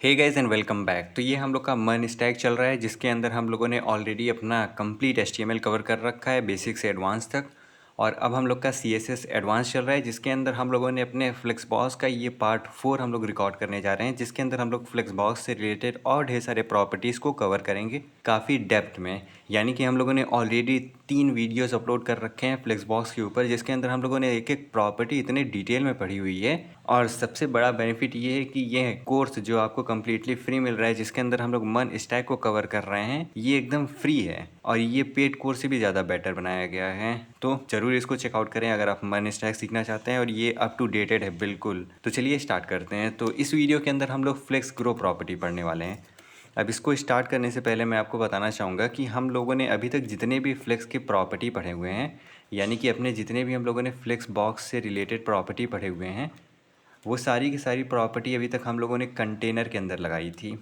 Hey guys and welcome back. तो ये हम लोग का मन स्टैक चल रहा है जिसके अंदर हम लोगों ने ऑलरेडी अपना कंप्लीट HTML कवर कर रखा है बेसिक से एडवांस तक। और अब हम लोग का CSS एडवांस चल रहा है जिसके अंदर हम लोगों ने अपने फ्लेक्सबॉक्स का ये पार्ट 4 हम लोग रिकॉर्ड करने जा रहे हैं, जिसके अंदर हम लोग फ्लेक्सबॉक्स से रिलेटेड और ढेर सारे प्रॉपर्टीज़ को कवर करेंगे काफ़ी डेप्थ में। यानी कि हम लोगों ने ऑलरेडी 3 वीडियोस अपलोड कर रखे हैं फ्लेक्सबॉक्स के ऊपर, जिसके अंदर हम लोगों ने एक एक प्रॉपर्टी इतने डिटेल में पढ़ी हुई है। और सबसे बड़ा बेनिफिट ये है कि ये कोर्स जो आपको कम्प्लीटली फ्री मिल रहा है, जिसके अंदर हम लोग मन स्टैक को कवर कर रहे हैं, ये एकदम फ्री है और ये पेड कोर्स से भी ज़्यादा बेटर बनाया गया है। तो ज़रूर इसको चेकआउट करें अगर आप मन स्टैक सीखना चाहते हैं, और ये अप टू डेटेड है बिल्कुल। तो चलिए स्टार्ट करते हैं। तो इस वीडियो के अंदर हम लोग फ्लेक्स ग्रो प्रॉपर्टी पढ़ने वाले हैं। अब इसको स्टार्ट करने से पहले मैं आपको बताना चाहूँगा कि हम लोगों ने अभी तक जितने भी फ्लेक्स के प्रॉपर्टी पढ़े हुए हैं, यानी कि अपने जितने भी हम लोगों ने फ्लेक्स बॉक्स से रिलेटेड प्रॉपर्टी पढ़े हुए हैं, वो सारी की सारी प्रॉपर्टी अभी तक हम लोगों ने कंटेनर के अंदर लगाई थी,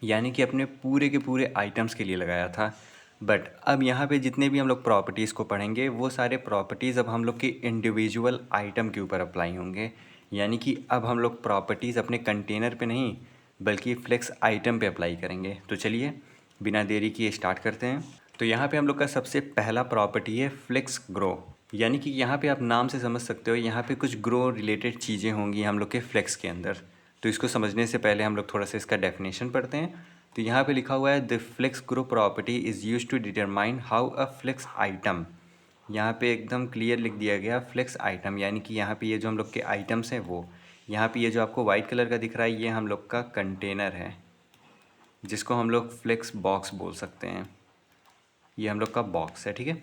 यानी कि अपने पूरे के पूरे आइटम्स के लिए लगाया था। बट अब यहाँ पे जितने भी हम लोग प्रॉपर्टीज़ को पढ़ेंगे, वो सारे प्रॉपर्टीज़ अब हम लोग के इंडिविजुअल आइटम के ऊपर अप्लाई होंगे। यानी कि अब हम लोग प्रॉपर्टीज़ अपने कंटेनर पे नहीं बल्कि फ्लेक्स आइटम पे अप्लाई करेंगे। तो चलिए बिना देरी किए स्टार्ट करते हैं। तो यहाँ पे हम लोग का सबसे पहला प्रॉपर्टी है फ्लेक्स ग्रो। यानी कि यहाँ पे आप नाम से समझ सकते हो, यहाँ पे कुछ ग्रो रिलेटेड चीज़ें होंगी हम लोग के फ्लेक्स के अंदर। तो इसको समझने से पहले हम लोग थोड़ा सा इसका डेफिनेशन पढ़ते हैं। तो यहाँ पे लिखा हुआ है the flex grow property is use to determine how a flex item. यहाँ पे एकदम क्लियर लिख दिया गया फ्लेक्स आइटम, यानी कि यहाँ पे ये जो हम लोग के आइटम्स हैं वो, यहाँ पे ये जो आपको वाइट कलर का दिख रहा है ये हम लोग का कंटेनर है, जिसको हम लोग फ्लेक्स बॉक्स बोल सकते हैं। ये हम लोग का बॉक्स है, ठीक है।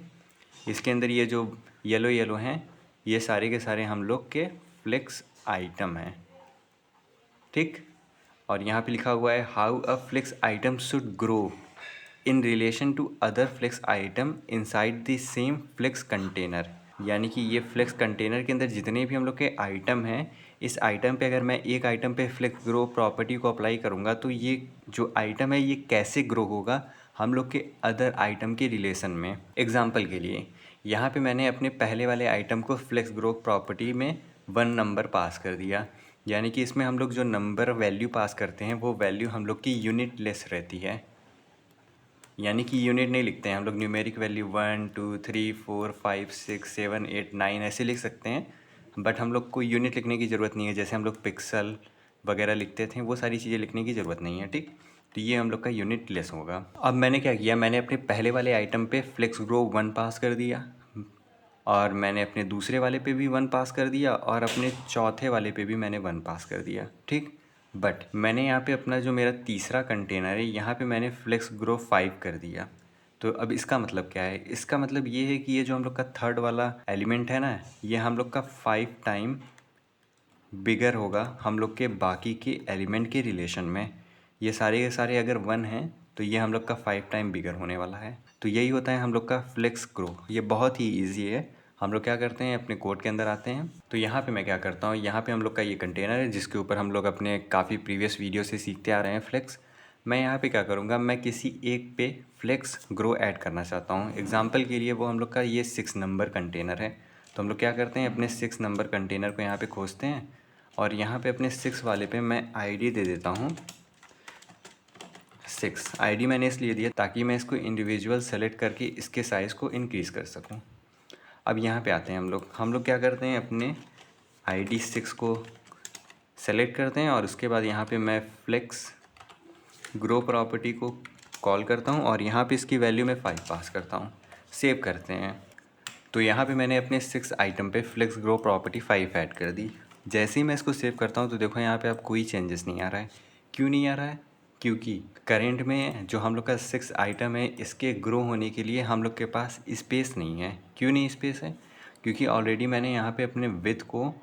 इसके अंदर ये जो येलो येलो हैं, ये सारे के सारे हम लोग के फ्लेक्स आइटम हैं, ठीक। और यहाँ पे लिखा हुआ है how a flex item should grow in relation to other flex item inside the same flex container. यानी कि ये फ्लेक्स कंटेनर के अंदर जितने भी हम लोग के आइटम हैं, इस आइटम पे अगर मैं एक आइटम पे फ्लेक्स ग्रो प्रॉपर्टी को अप्लाई करूँगा तो ये जो आइटम है ये कैसे ग्रो होगा हम लोग के अदर आइटम के रिलेशन में। एग्जाम्पल के लिए यहाँ पे मैंने अपने पहले वाले आइटम को फ्लेक्स ग्रो प्रॉपर्टी में 1 नंबर पास कर दिया। यानी कि इसमें हम लोग जो नंबर वैल्यू पास करते हैं वो वैल्यू हम लोग की यूनिट लेस रहती है। यानी कि यूनिट नहीं लिखते हैं हम लोग, न्यूमेरिक वैल्यू 1 2 3 4 5 6 7 8 9 ऐसे लिख सकते हैं। बट हम लोग को यूनिट लिखने की ज़रूरत नहीं है, जैसे हम लोग पिक्सल वगैरह लिखते थे वो सारी चीज़ें लिखने की ज़रूरत नहीं है, ठीक। तो ये हम लोग का यूनिट लेस होगा। अब मैंने क्या किया, मैंने अपने पहले वाले आइटम पे फ्लेक्स ग्रो 1 पास कर दिया, और मैंने अपने दूसरे वाले पे भी 1 पास कर दिया, और अपने चौथे वाले पे भी मैंने 1 पास कर दिया, ठीक। बट मैंने यहाँ पे अपना जो मेरा तीसरा कंटेनर है यहाँ पे मैंने फ्लेक्स ग्रो 5 कर दिया। तो अब इसका मतलब क्या है, इसका मतलब ये है कि ये जो हम लोग का थर्ड वाला एलिमेंट है ना, ये हम लोग का 5 टाइम बिगर होगा हम लोग के बाकी के एलिमेंट के रिलेशन में। ये सारे के सारे अगर 1 हैं तो ये हम लोग का 5 टाइम बिगर होने वाला है। तो यही होता है हम लोग का फ्लेक्स ग्रो। ये बहुत ही ईजी है। हम लोग क्या करते हैं, अपने कोड के अंदर आते हैं। तो यहाँ पे मैं क्या करता हूँ, यहाँ पे हम लोग का ये कंटेनर है जिसके ऊपर हम लोग अपने काफ़ी प्रीवियस वीडियो से सीखते आ रहे हैं फ्लेक्स। मैं यहाँ पे क्या करूँगा, मैं किसी एक पे फ्लेक्स ग्रो ऐड करना चाहता हूँ। एग्जाम्पल के लिए वो हम लोग का ये 6 नंबर कंटेनर है। तो हम लोग क्या करते हैं, अपने 6 नंबर कंटेनर को यहाँ पे खोजते हैं, और यहाँ पे अपने 6 वाले पे मैं आईडी दे देता हूँ 6। आईडी मैंने इसलिए दिया ताकि मैं इसको इंडिविजुअल सेलेक्ट करके इसके साइज़ को इंक्रीज़ कर सकूँ। अब यहाँ पे आते हैं हम लोग क्या करते हैं, अपने आईडी 6 को सेलेक्ट करते हैं, और उसके बाद यहाँ पे मैं फ्लेक्स ग्रो प्रॉपर्टी को कॉल करता हूँ, और यहाँ पे इसकी वैल्यू मैं 5 पास करता हूँ। सेव करते हैं। तो यहाँ पे मैंने अपने 6 आइटम पे फ्लेक्स ग्रो प्रॉपर्टी 5 ऐड कर दी। जैसे ही मैं इसको सेव करता हूँ तो देखो यहाँ पे अब कोई चेंजेस नहीं आ रहा है। क्यों नहीं आ रहा है, क्योंकि करेंट में जो हम लोग का 6 आइटम है इसके ग्रो होने के लिए हम लोग के पास स्पेस नहीं है। क्यों नहीं स्पेस है, क्योंकि ऑलरेडी मैंने यहाँ पे अपने विड्थ को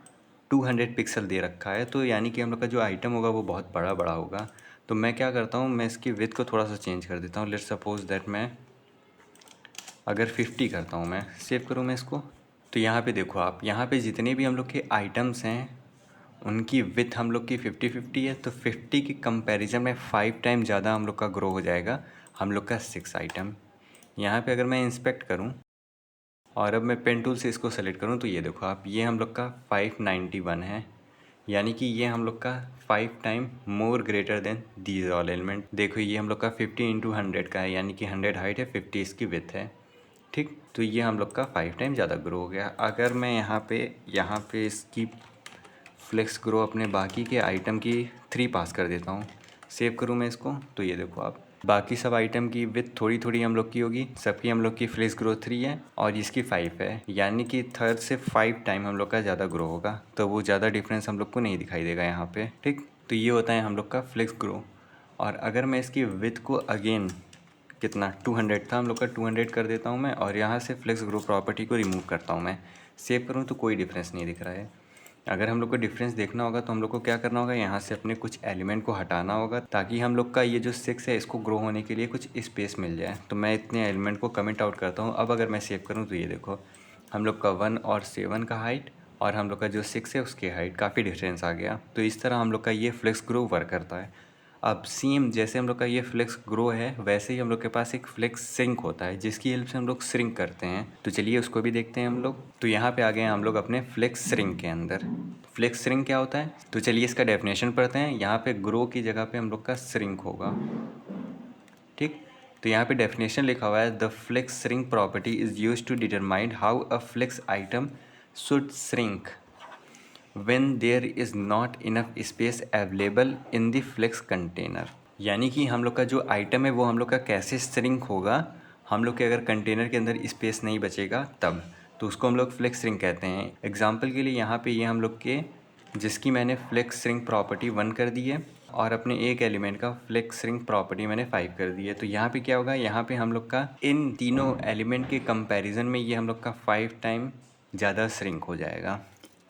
200 पिक्सल दे रखा है। तो यानी कि हम लोग का जो आइटम होगा वो बहुत बड़ा बड़ा होगा। तो मैं क्या करता हूँ, मैं इसकी विड्थ को थोड़ा सा चेंज कर देता हूँ। लेट्स सपोज दैट मैं अगर 50 करता हूँ, मैं सेव करूँ मैं इसको, तो यहाँ पे देखो आप, यहाँ पे जितने भी हम लोग के आइटम्स हैं उनकी विथ हम लोग की 50-50 है। तो 50 के कंपैरिजन में 5 टाइम ज़्यादा हम लोग का ग्रो हो जाएगा हम लोग का 6 आइटम। यहाँ पे अगर मैं इंस्पेक्ट करूँ और अब मैं पेन टूल से इसको सेलेक्ट करूँ तो ये देखो आप, ये हम लोग का 591 है। यानी कि ये हम लोग का 5 time more greater than these all element. देखो ये हम लोग का 50 इंटू 100 का है, यानी कि 100 हाइट है, 50 इसकी विथ है। ठीक, तो ये हम लोग का 5 टाइम ज़्यादा ग्रो हो गया। अगर मैं यहाँ पे इसकी फ्लेक्स ग्रो अपने बाकी के आइटम की 3 पास कर देता हूँ, सेव करूँ मैं इसको, तो ये देखो आप बाकी सब आइटम की विथ थोड़ी थोड़ी हम लोग की होगी, सबकी हम लोग की फ्लेक्स ग्रो 3 है और इसकी 5 है, यानी कि थर्ड से 5 टाइम हम लोग का ज़्यादा ग्रो होगा। तो वो ज़्यादा डिफरेंस हम लोग को नहीं दिखाई देगा यहाँ पे। ठीक, तो ये होता है हम लोग का फ्लेक्स ग्रो। और अगर मैं इसकी विथ को अगेन कितना 200 था हम लोग का, 200 कर देता हूँ मैं, और यहाँ से फ्लेक्स ग्रो प्रॉपर्टी को रिमूव करता हूँ मैं, सेव करूँ तो कोई डिफरेंस नहीं दिख रहा है। अगर हम लोग को डिफरेंस देखना होगा तो हम लोग को क्या करना होगा, यहाँ से अपने कुछ एलिमेंट को हटाना होगा ताकि हम लोग का ये जो 6 है इसको ग्रो होने के लिए कुछ स्पेस मिल जाए। तो मैं इतने एलिमेंट को कमेंट आउट करता हूँ। अब अगर मैं सेव करूँ तो ये देखो हम लोग का 1 और 7 का हाइट और हम लोग का जो 6 है उसकी हाइट काफ़ी डिफरेंस आ गया। तो इस तरह हम लोग का ये फ्लेक्स ग्रो वर्क करता है। अब सेम जैसे हम लोग का ये फ्लेक्स ग्रो है वैसे ही हम लोग के पास एक फ्लेक्स श्रिंक होता है जिसकी हेल्प से हम लोग श्रिंक करते हैं। तो चलिए उसको भी देखते हैं हम लोग। तो यहाँ पे आ गए हैं हम लोग अपने फ्लेक्स श्रिंक के अंदर। फ्लेक्स श्रिंक क्या होता है, तो चलिए इसका डेफिनेशन पढ़ते हैं। यहाँ पे ग्रो की जगह पे हम लोग का श्रिंक होगा। ठीक, तो यहाँ पे डेफिनेशन लिखा हुआ है, the flex shrink property is use to determine how a flex item should shrink when there is not enough space available in the flex container। यानी कि हम लोग का जो आइटम है वो हम लोग का कैसे श्रिंक होगा, हम लोग के अगर कंटेनर के अंदर स्पेस नहीं बचेगा तब, तो उसको हम लोग फ्लेक्स श्रिंक कहते हैं। एग्जांपल के लिए यहाँ पे ये हम लोग के जिसकी मैंने फ्लेक्स श्रिंक प्रॉपर्टी 1 कर दी है और अपने एक एलिमेंट का फ्लेक्स श्रिंक प्रॉपर्टी मैंने 5 कर दी है। तो यहाँ पे क्या होगा, यहाँ पे हम लोग का इन तीनों एलिमेंट के कंपैरिजन में ये हम लोग का 5 टाइम ज़्यादा श्रिंक हो जाएगा।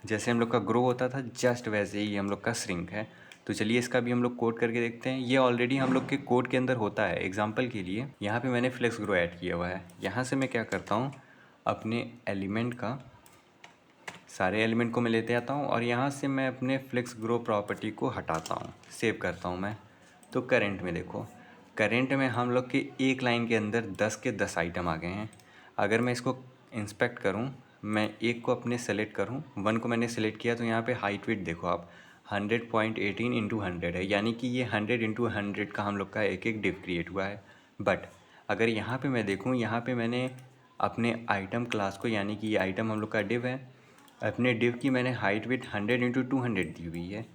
जैसे हम लोग का ग्रो होता था जस्ट वैसे ही हम लोग का श्रिंक है। तो चलिए इसका भी हम लोग कोड करके देखते हैं। ये ऑलरेडी हम लोग के कोड के अंदर होता है। एग्जांपल के लिए यहाँ पे मैंने फ्लेक्स ग्रो ऐड किया हुआ है। यहाँ से मैं क्या करता हूँ, अपने एलिमेंट का सारे एलिमेंट को मैं लेते आता हूँ और यहाँ से मैं अपने फ्लेक्स ग्रो प्रॉपर्टी को हटाता हूँ, सेव करता हूँ मैं। तो करेंट में देखो, करेंट में हम लोग के एक लाइन के अंदर 10 के 10 आइटम आ गए हैं। अगर मैं इसको इंस्पेक्ट करूँ, मैं एक को अपने सेलेक्ट करूँ, 1 को मैंने सेलेक्ट किया तो यहाँ पे हाइट विड्थ देखो आप 100.18 इंटू 100 है, यानी कि ये 100 इंटू 100 का हम लोग का एक एक डिव क्रिएट हुआ है। बट अगर यहाँ पे मैं देखूँ, यहाँ पे मैंने अपने आइटम क्लास को, यानी कि ये आइटम हम लोग का डिव है, अपने डिव की मैंने हाइट विथ 100 इंटू 200 दी हुई है।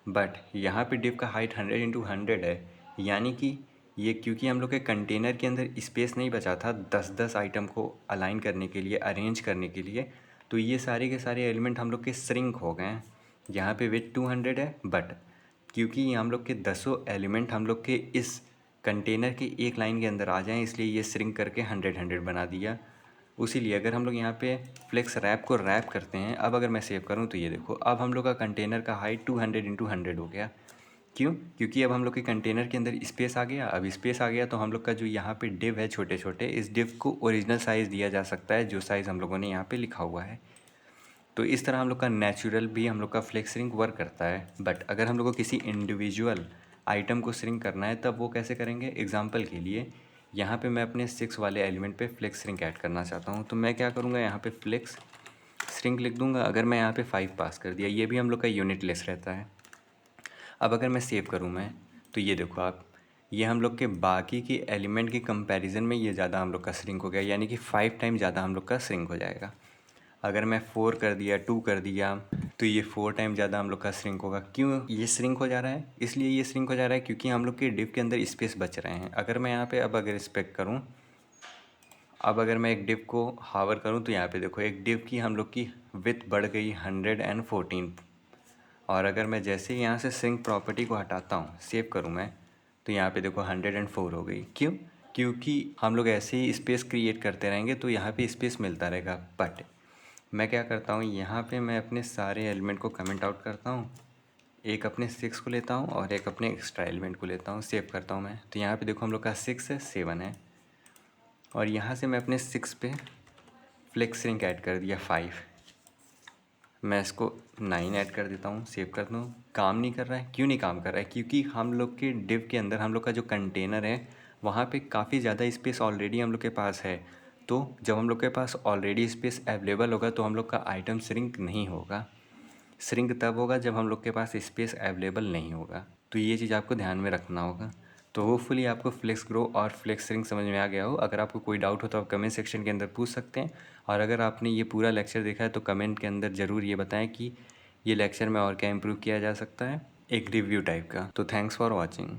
बट यहाँ पे डिव का हाइट 100 इंटू 100 है, यानी कि ये क्योंकि हम लोग के कंटेनर के अंदर स्पेस नहीं बचा था 10-10 आइटम को अलाइन करने के लिए, अरेंज करने के लिए, तो ये सारे के सारे एलिमेंट हम लोग के श्रिंक हो गए हैं। यहाँ पे विथ 200 है, बट क्योंकि हम लोग के 10 एलिमेंट हम लोग के इस कंटेनर के एक लाइन के अंदर आ जाएं, इसलिए ये श्रिंक करके 100 बना दिया। उसीलिए अगर हम लोग यहाँ पे फ्लेक्स रैप को रैप करते हैं, अब अगर मैं सेव करूँ तो ये देखो अब हम लोग का कंटेनर का हाइट 200 इंटू 100 हो गया। क्यों, क्योंकि अब हम लोग के कंटेनर के अंदर स्पेस आ गया। अब स्पेस आ गया तो हम लोग का जो यहाँ पे डिव है छोटे छोटे, इस डिव को ओरिजिनल साइज़ दिया जा सकता है जो साइज़ हम लोगों ने यहाँ पे लिखा हुआ है। तो इस तरह हम लोग का नेचुरल भी हम लोग का फ्लेक्स श्रिंक वर्क करता है। बट अगर हम लोग को किसी इंडिविजुअल आइटम को श्रिंक करना है तब वो कैसे करेंगे। एग्जांपल के लिए यहाँ पे मैं अपने 6 वाले एलिमेंट पे फ्लेक्स श्रिंक ऐड करना चाहता हूँ, तो मैं क्या करूँगा, यहाँ पे फ्लेक्स श्रिंक लिख दूँगा। अगर मैं यहाँ पे 5 पास कर दिया, ये भी हम लोग का यूनिट लेस रहता है। अब अगर मैं सेव करूँ मैं, तो ये देखो आप, ये हम लोग के बाकी की एलिमेंट के कंपैरिजन में ये ज़्यादा हम लोग का श्रिंक हो गया, यानी कि 5 टाइम ज़्यादा हम लोग का श्रिंक हो जाएगा। अगर मैं 4 कर दिया, 2 कर दिया, तो ये 4 टाइम ज़्यादा हम लोग का श्रिंक होगा। क्यों ये श्रिंक हो जा रहा है, इसलिए ये श्रिंक हो जा रहा है क्योंकि हम लोग के डिव के अंदर स्पेस बच रहे हैं। अगर मैं यहाँ पे अब अगर रिस्पेक्ट करूँ, अब अगर मैं एक डिव को हावर करूँ तो यहाँ पे देखो एक डिव की हम लोग की विथ बढ़ गई 114। और अगर मैं जैसे ही यहाँ से श्रिंक प्रॉपर्टी को हटाता हूँ, सेव करूँ मैं, तो यहाँ पे देखो 104 हो गई। क्यों, क्योंकि हम लोग ऐसे ही स्पेस क्रिएट करते रहेंगे तो यहाँ पे स्पेस मिलता रहेगा। बट मैं क्या करता हूँ, यहाँ पे मैं अपने सारे एलिमेंट को कमेंट आउट करता हूँ, एक अपने 6 को लेता हूँ और एक अपने एक्स्ट्रा एलिमेंट को लेता हूँ, सेव करता हूँ मैं। तो यहाँ पे देखो हम लोग का 6 है, 7 है, और यहाँ से मैं अपने 6 पे फ्लेक्स श्रिंक ऐड कर दिया 5। मैं इसको 9 ऐड कर देता हूँ, सेव कर दूँ। काम नहीं कर रहा है, क्यों नहीं काम कर रहा है, क्योंकि हम लोग के डिव के अंदर हम लोग का जो कंटेनर है वहाँ पे काफ़ी ज़्यादा स्पेस ऑलरेडी हम लोग के पास है। तो जब हम लोग के पास ऑलरेडी स्पेस अवेलेबल होगा तो हम लोग का आइटम श्रिंक नहीं होगा। श्रिंक तब होगा जब हम लोग के पास स्पेस अवेलेबल नहीं होगा। तो ये चीज़ आपको ध्यान में रखना होगा। तो होपफुली आपको फ्लेक्स ग्रो और फ्लेक्स श्रिंक समझ में आ गया हो। अगर आपको कोई डाउट हो तो आप कमेंट सेक्शन के अंदर पूछ सकते हैं। और अगर आपने ये पूरा लेक्चर देखा है तो कमेंट के अंदर ज़रूर ये बताएं कि ये लेक्चर में और क्या इम्प्रूव किया जा सकता है, एक रिव्यू टाइप का। तो थैंक्स फॉर वॉचिंग।